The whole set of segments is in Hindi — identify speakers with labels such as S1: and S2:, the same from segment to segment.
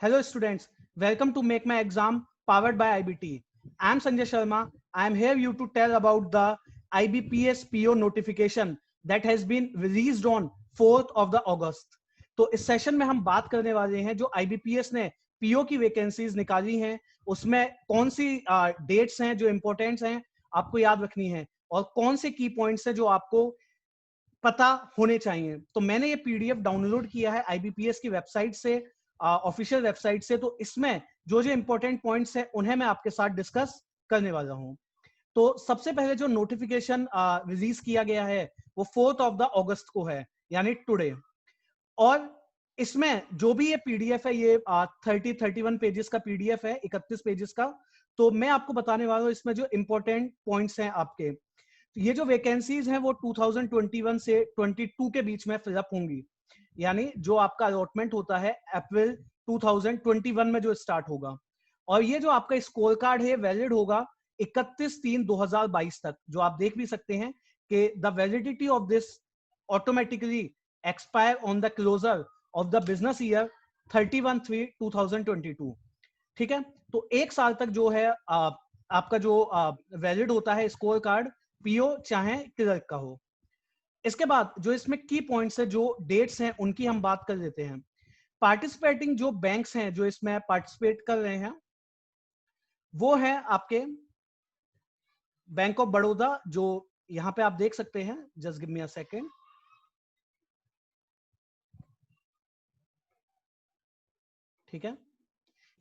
S1: Hello students, welcome to Make My Exam powered by IBT. I am Sanjay Sharma. I am here you to tell about the IBPS PO notification that has been released on 4th of the August. तो इस सेशन में हम बात करने वाले हैं जो IBPS ने PO की वैकेंसीज निकाली हैं, उसमें कौन सी डेट्स हैं जो इंपॉर्टेंट्स हैं आपको याद रखनी है और कौन से की पॉइंट्स हैं जो आपको पता होने चाहिए। तो मैंने ये पीडीएफ डाउनलोड किया है आईबीपीएस की वेबसाइट से, ऑफिशियल वेबसाइट से। तो इसमें जो जो इंपॉर्टेंट पॉइंट्स हैं उन्हें मैं आपके साथ डिस्कस करने वाला हूं। तो सबसे पहले जो नोटिफिकेशन रिलीज किया गया है वो 4th ऑफ द अगस्त को है, यानी टुडे। और इसमें जो भी ये पीडीएफ है ये 31 पेजेस का पीडीएफ है, 31 पेजेस का। तो मैं आपको बताने वाला हूं इसमें जो इंपॉर्टेंट पॉइंट्स हैं आपके। तो ये जो वैकेंसीज हैं वो 2021 से 22 के बीच में फिलअप होंगी, यानी जो आपका अलॉटमेंट होता है अप्रैल 2021 में जो स्टार्ट होगा। और ये जो आपका स्कोर कार्ड है वैलिड होगा 31/3/2022 तक, जो आप देख भी सकते हैं कि the validity of this automatically expire on the closure of the business year 31/3/2022। ठीक है, तो एक साल तक जो है आपका जो वैलिड होता है स्कोर कार्ड, पीओ चाहे क्लर्क का हो। इसके बाद जो इसमें की पॉइंट्स है, जो डेट्स हैं उनकी हम बात कर लेते हैं। पार्टिसिपेटिंग जो बैंक्स हैं जो इसमें पार्टिसिपेट कर रहे हैं वो है आपके बैंक ऑफ बड़ौदा, जो यहां पे आप देख सकते हैं। Just give me a second. ठीक है,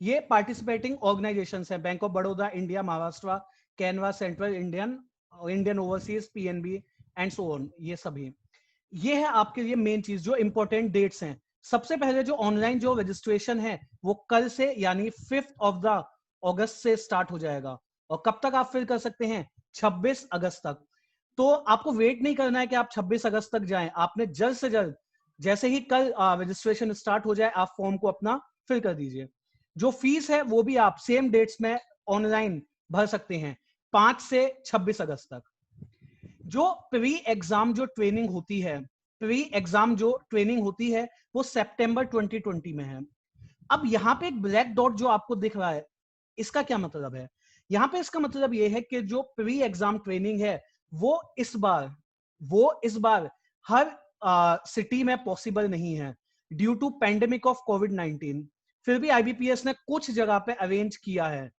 S1: ये पार्टिसिपेटिंग ऑर्गेनाइजेशंस हैं, bank of Baroda, India, Maharashtra, Canva, central Indian overseas, PNB and so on, ये सभी। ये है आपके लिए मेन चीज, जो इंपॉर्टेंट डेट्स हैं। सबसे पहले जो ऑनलाइन जो रजिस्ट्रेशन है वो कल से यानी 5th ऑफ द अगस्त से स्टार्ट हो जाएगा। और कब तक आप फिल कर सकते हैं? 26 अगस्त तक। तो आपको वेट नहीं करना है कि आप 26 अगस्त तक जाएं, आपने जल्द से जल्द, जैसे ही कल रजिस्ट्रेशन स्टार्ट हो जाए, आप फॉर्म को अपना फिल कर दीजिए। जो फीस है वो भी आप सेम डेट्स में ऑनलाइन भर सकते हैं, 5 से 26 अगस्त तक। जो प्री एग्जाम जो ट्रेनिंग होती है, प्री एग्जाम जो ट्रेनिंग होती है वो सितंबर 2020 में है। अब यहाँ पे एक ब्लैक डॉट जो आपको दिख रहा है, इसका क्या मतलब है? यहाँ पे इसका मतलब ये है कि जो प्री एग्जाम ट्रेनिंग है वो इस बार हर सिटी में पॉसिबल नहीं है ड्यू टू पेंडेमिक ऑफ कोविड-19। फिर भी आईबीपीएस ने कुछ जगह पे अरेंज किया है।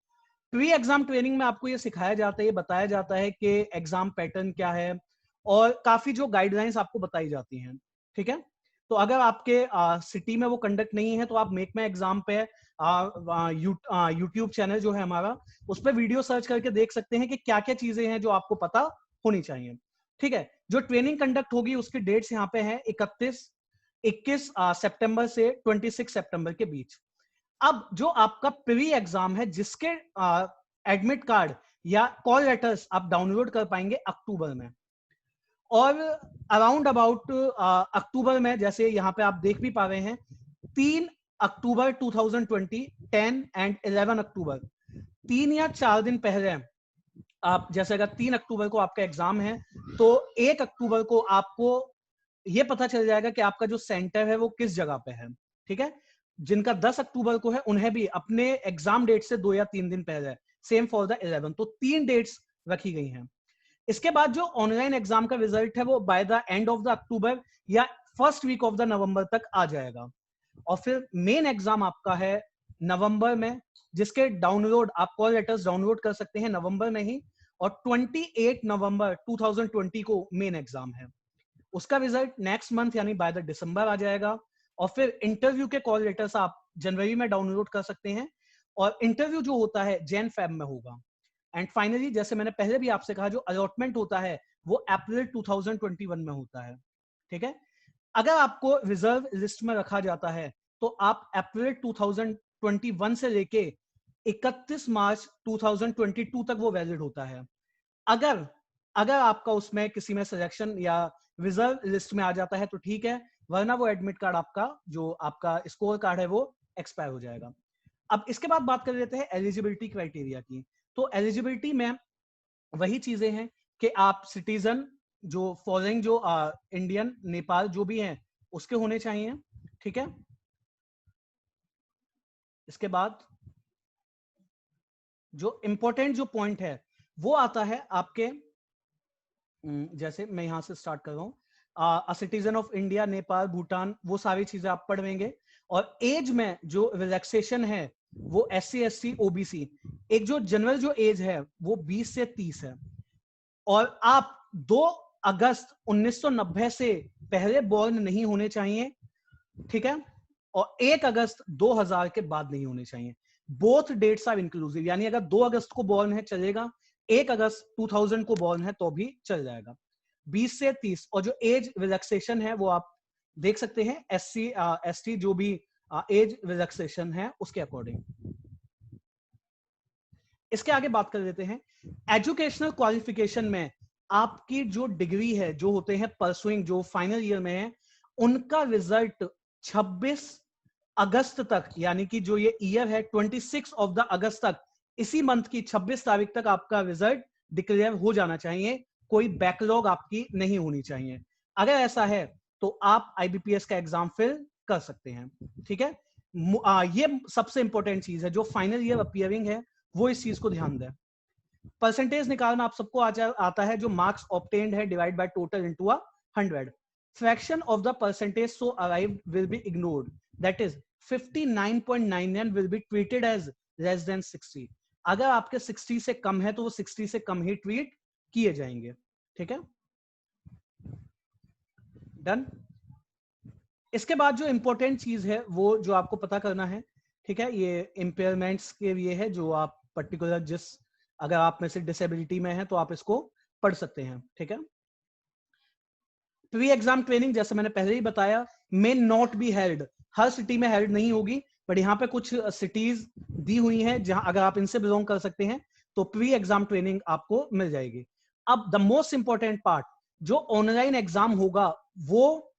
S1: प्री एग्जाम ट्रेनिंग में आपको ये सिखाया जाता है, ये बताया जाता है कि एग्जाम पैटर्न क्या है, और काफी जो गाइडलाइंस आपको बताई जाती हैं। ठीक है, तो अगर आपके सिटी में वो कंडक्ट नहीं है तो आप मेक माई एग्जाम पे यूट्यूब चैनल जो है हमारा, उस पर वीडियो सर्च करके देख सकते हैं कि क्या क्या चीजें हैं जो आपको पता होनी चाहिए। ठीक है, जो ट्रेनिंग कंडक्ट होगी उसकी डेट्स यहाँ पे है 21 सितंबर से 26 सितंबर के बीच। अब जो आपका प्री एग्जाम है जिसके एडमिट कार्ड या कॉल लेटर्स आप डाउनलोड कर पाएंगे अक्टूबर में, और अराउंड अबाउट अक्टूबर में, जैसे यहाँ पे आप देख भी पा रहे हैं, 3 अक्टूबर 2020, 10 एंड 11 अक्टूबर, 3 या 4 दिन पहले आप, जैसे अगर 3 अक्टूबर को आपका एग्जाम है तो 1 अक्टूबर को आपको ये पता चल जाएगा कि आपका जो सेंटर है वो किस जगह पे है। ठीक है, जिनका 10 अक्टूबर को है उन्हें भी अपने एग्जाम डेट से 2 या 3 दिन पहले, सेम फॉर द 11, तो 3 डेट्स रखी गई हैं। इसके बाद जो ऑनलाइन एग्जाम का रिजल्ट है वो by the end of the October या first week of the November तक आ जाएगा। और फिर मेन एग्जाम आपका है नवंबर में, जिसके डाउनलोड आप कॉल लेटर्स डाउनलोड कर सकते हैं नवंबर में ही। और 28 नवंबर 2020 को मेन एग्जाम है, उसका रिजल्ट नेक्स्ट मंथ यानी बाय द दिसंबर आ जाएगा। और फिर इंटरव्यू के कॉल लेटर्स आप जनवरी में डाउनलोड कर सकते हैं, और इंटरव्यू जो होता है जैन फेब में होगा। एंड फाइनली, जैसे मैंने पहले भी आपसे कहा, जो अलॉटमेंट होता है वो अप्रैल 2021 में होता है। ठीक है, अगर आपको रिजर्व लिस्ट में रखा जाता है तो आप अप्रैल 2021 से लेके 31 मार्च 2022 तक वो वैलिड होता है। अगर अगर आपका उसमें किसी में सिलेक्शन या रिजर्व लिस्ट में आ जाता है तो ठीक है, वरना वो एडमिट कार्ड आपका, जो आपका स्कोर कार्ड है, वो एक्सपायर हो जाएगा। अब इसके बाद बात कर लेते हैं एलिजिबिलिटी क्राइटेरिया की। तो एलिजिबिलिटी में वही चीजें हैं कि आप सिटीजन, जो फॉलोइंग, जो इंडियन, नेपाल जो भी हैं उसके होने चाहिए। ठीक है, इसके बाद जो इंपॉर्टेंट जो पॉइंट है वो आता है आपके, जैसे मैं यहां से स्टार्ट कर रहा हूं, citizen of India, Nepal, Bhutan, वो सारी चीजें आप पढ़ेंगे। और एज में जो रिलैक्सेशन है वो SC ST OBC, एक जो जनरल जो एज है वो 20 से 30 है। और आप 2 अगस्त 1990 से पहले बॉर्न नहीं होने चाहिए, ठीक है, और 1 अगस्त 2000 के बाद नहीं होने चाहिए। बोथ डेट्स आर इंक्लूसिव, यानी अगर 2 अगस्त को बॉर्न है चलेगा, 1 अगस्त 2000 को बॉर्न है तो भी चल जाएगा। 20 से 30, और जो एज रिलैक्सेशन है वो आप देख सकते हैं SC ST जो भी एज रिलैक्सेशन है उसके अकॉर्डिंग। इसके आगे बात कर लेते हैं एजुकेशनल क्वालिफिकेशन में आपकी जो डिग्री है, जो होते हैं परसुइंग, जो फाइनल ईयर में है, उनका रिजल्ट 26 अगस्त तक, यानी कि जो ये ईयर है 26 ऑफ द अगस्त तक, इसी मंथ की 26 तारीख तक आपका रिजल्ट डिक्लेयर हो जाना चाहिए। कोई बैकलॉग आपकी नहीं होनी चाहिए। अगर ऐसा है तो आप IBPS का एग्जाम फिल कर सकते हैं, ठीक है। ये सबसे इंपॉर्टेंट चीज है, जो फाइनल ईयर अपीयरिंग है वो इस चीज को ध्यान दें। परसेंटेज निकालना आप सबको आता है, जो मार्क्स ऑब्टेन्ड है divide by total into 100। Fraction of the percentage so arrived will be ignored, that is 59.99 will be treated as less than 60। अगर आपके 60 से कम है तो वो 60 से कम ही ट्रीट किए जाएंगे, ठीक है, डन। इसके बाद जो इंपॉर्टेंट चीज है वो जो आपको पता करना है, ठीक है, ये इम्पेयरमेंट्स के लिए है, जो आप पर्टिकुलर जिस, अगर आप में से डिसेबिलिटी में है तो आप इसको पढ़ सकते हैं, ठीक है। प्री एग्जाम ट्रेनिंग जैसे मैंने पहले ही बताया, may not be held, her city में हेल्ड नहीं होगी, बट यहाँ पे कुछ सिटीज दी हुई हैं जहां अगर आप इनसे बिलोंग कर सकते हैं तो प्री एग्जाम ट्रेनिंग आपको मिल जाएगी। अब द मोस्ट इंपॉर्टेंट पार्ट, जो ऑनलाइन एग्जाम होगा वो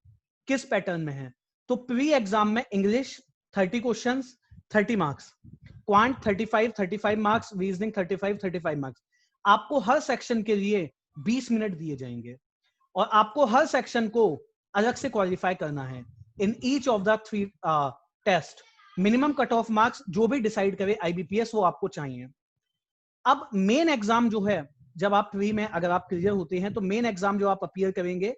S1: किस पैटर्न में है। तो प्री एग्जाम में English 30 questions 30 marks, quant 35 marks, reasoning 35 marks. आपको हर सेक्शन के लिए 20 मिनट दिए जाएंगे और आपको हर सेक्शन को अलग से क्वालिफाई करना है in each of the 3 test. Minimum cut off marks जो भी डिसाइड करे IBPS वो आपको चाहिए। अब मेन एग्जाम जो है, जब आप प्री में अगर आप क्लियर होते हैं तो मेन एग्जाम जो आप अपीयर करेंगे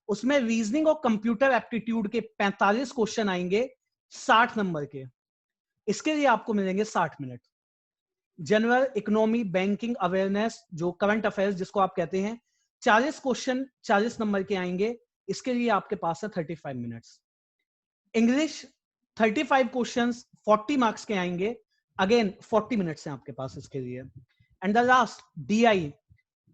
S1: उसमें रीजनिंग और कंप्यूटर एप्टीट्यूड के 45 क्वेश्चन आएंगे 60 नंबर के। इसके लिए आपको मिलेंगे 60 minute. General economy, banking, awareness, जो करंट अफेयर्स जिसको आप कहते हैं, 40 क्वेश्चन 40 नंबर के आएंगे, इसके लिए आपके पास है 35 मिनट्स। इंग्लिश 35 क्वेश्चंस 40 मार्क्स के आएंगे, अगेन 40 मिनट्स हैं आपके पास इसके लिए। And the last DI,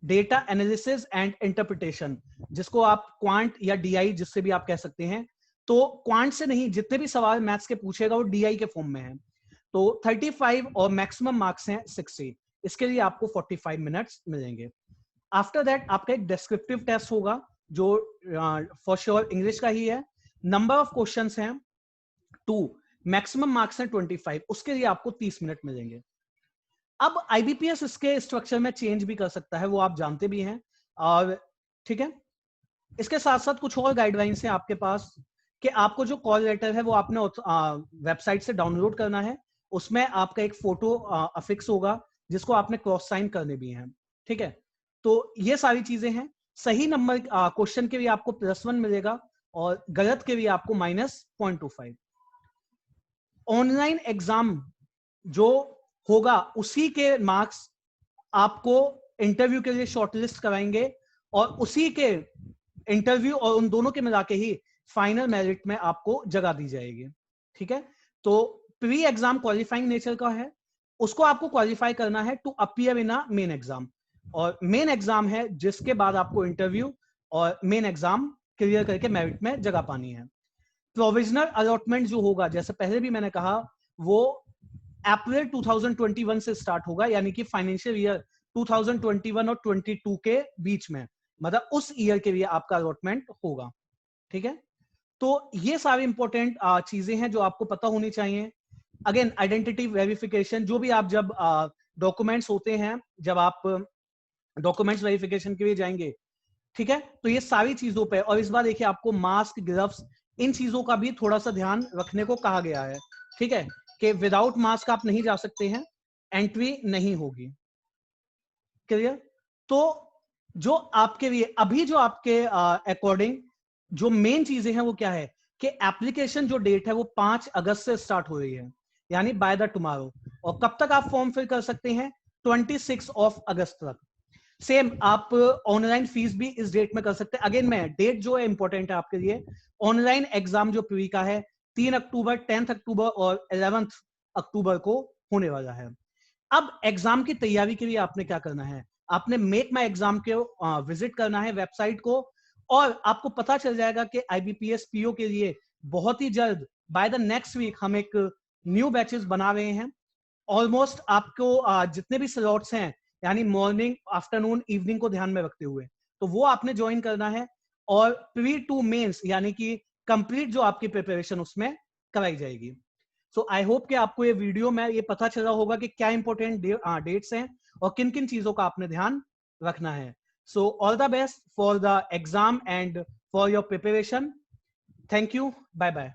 S1: data analysis and interpretation, जिसको आप क्वांट या DI जिससे भी आप कह सकते हैं। तो क्वांट से नहीं, जितने भी सवाल मैथ्स के पूछेगा वो DI के फॉर्म में है। तो 35 और मैक्सिमम मार्क्स हैं 60, इसके लिए आपको 45 मिनट्स मिलेंगे। आफ्टर दैट आपका एक डिस्क्रिप्टिव टेस्ट होगा जो फॉर श्योर इंग्लिश का ही है। नंबर ऑफ क्वेश्चंस हैं 2, मैक्सिमम मार्क्स हैं 25, उसके लिए आपको 30 मिनट मिलेंगे। अब IBPS इसके स्ट्रक्चर में चेंज भी कर सकता है, वो आप जानते भी हैं, और ठीक है। इसके साथ साथ कुछ और गाइडलाइंस हैं आपके पास कि आपको जो कॉल लेटर है वो आपने वेबसाइट से डाउनलोड करना है, उसमें आपका एक फोटो अफिक्स होगा जिसको आपने क्रॉस साइन करने भी हैं, ठीक है। तो ये सारी चीजें हैं। सही नंबर क्वेश्चन के लिए आपको +1 मिलेगा और गलत के लिए आपको -0.25। ऑनलाइन एग्जाम जो होगा उसी के मार्क्स आपको इंटरव्यू के लिए शॉर्टलिस्ट कराएंगे और उसी के इंटरव्यू और उन दोनों के मिला के ही फाइनल मेरिट में आपको जगह दी जाएगी, ठीक है। तो प्री एग्जाम क्वालिफाइंग नेचर का है, उसको आपको क्वालिफाई करना है to appear in a main exam, और मेन एग्जाम है जिसके बाद आपको इंटरव्यू और मेन एग्जाम क्लियर करके मेरिट में जगह पानी है। प्रोविजनल अलॉटमेंट जो होगा, जैसे पहले भी मैंने कहा, वो अप्रैल 2021 से स्टार्ट होगा, यानी कि फाइनेंशियल ईयर 2021 और 22 के बीच में, मतलब उस ईयर के लिए आपका अलॉटमेंट होगा, ठीक है। तो ये सारी इंपॉर्टेंट चीजें हैं जो आपको पता होनी चाहिए। अगेन आइडेंटिटी वेरिफिकेशन, जो भी आप जब डॉक्यूमेंट्स होते हैं, जब आप डॉक्यूमेंट्स वेरिफिकेशन के लिए जाएंगे, ठीक है, तो ये सारी चीजों पे, और इस बार देखिए आपको मास्क, ग्लव्स, इन चीजों का भी थोड़ा सा ध्यान रखने को कहा गया है, ठीक है, कि विदाउट मास्क आप नहीं जा सकते हैं, एंट्री नहीं होगी। क्लियर? तो जो आपके लिए अभी जो आपके अकॉर्डिंग जो मेन चीजें हैं वो क्या है कि एप्लीकेशन जो डेट है वो 5 अगस्त से स्टार्ट हो रही है, यानी बाय द टुमारो। और कब तक आप फॉर्म फिल कर सकते हैं? 26 अगस्त तक। सेम आप ऑनलाइन फीस भी इस डेट में कर सकते हैं। अगेन मैं डेट जो है इंपॉर्टेंट है आपके लिए। ऑनलाइन एग्जाम जो प्री का है 3 अक्टूबर, 10 अक्टूबर और 11 अक्टूबर को होने वाला है। अब एग्जाम की तैयारी के लिए आपने क्या करना है? आपने मेक माई एग्जाम के विजिट करना है वेबसाइट को, और आपको पता चल जाएगा कि आईबीपीएस पीओ के लिए बहुत ही जल्द बाय द नेक्स्ट वीक हम एक न्यू बैचेस बना रहे हैं। ऑलमोस्ट आपको जितने भी स्लॉट्स हैं, यानी मॉर्निंग, आफ्टरनून, इवनिंग को ध्यान में रखते हुए, तो वो आपने ज्वाइन करना है। और प्री टू मेंस यानी कि कंप्लीट जो आपकी प्रिपरेशन उसमें कराई जाएगी। सो आई होप कि आपको ये वीडियो में ये पता चला होगा कि क्या इंपॉर्टेंट डेट्स हैं और किन किन चीजों का आपने ध्यान रखना है। So all the best for the exam and for your preparation. Thank you, bye bye.